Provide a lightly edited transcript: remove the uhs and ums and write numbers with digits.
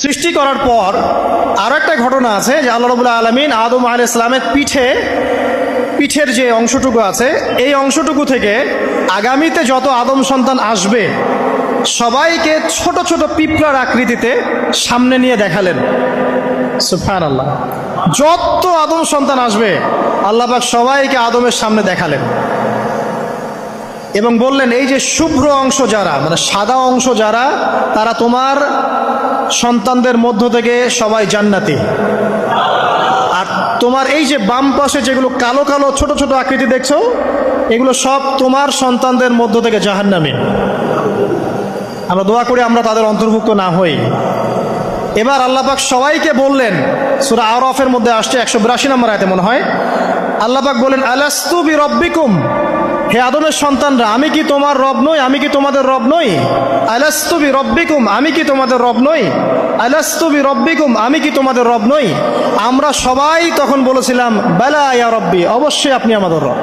সৃষ্টি করার পর আরো একটা ঘটনা আছে যে আল্লাহ রাব্বুল আলামিন আদম আলাইহিস সালামের পিঠের যে অংশটুকু আছে এই অংশটুকু থেকে আগামীতে যত আদম সন্তান আসবে সবাইকে ছোট ছোট পিঁপড়ার আকৃতিতে সামনে নিয়ে দেখালেন। সুবহানাল্লাহ। যত আদম সন্তান আসবে আল্লাহ পাক সবাইকে আদমের সামনে দেখালেন এবং বললেন, এই যে শুভ্র অংশ যারা, মানে সাদা অংশ যারা, তারা তোমার সন্তানদের মধ্য থেকে সবাই জান্নাতি। আর তোমার এই যে বাম পাশে যেগুলো কালো কালো ছোট ছোট আকৃতি দেখছো, এগুলো সব তোমার সন্তানদের মধ্য থেকে জাহান্নামী। আমরা দোয়া করি আমরা তাদের অন্তর্ভুক্ত না হই। এবার আল্লাহ পাক সবাইকে বললেন, সূরা আরাফের মধ্যে আসছে 182 নম্বর আয়াতে মনে হয়, আল্লাহ পাক বলেন, আলাস্তু বিরব্বিকুম, হে আদমের সন্তানরা, আমি কি তোমার রব নই? আমি কি তোমাদের রব নই? আলাস্তু বিরব্বিকুম, আমি কি তোমাদের রব নই? আলাস্তু বিরব্বিকুম, আমি কি তোমাদের রব নই? আমরা সবাই তখন বলেছিলাম, বালা ইয়া রব্বি, অবশ্যই আপনি আমাদের রব।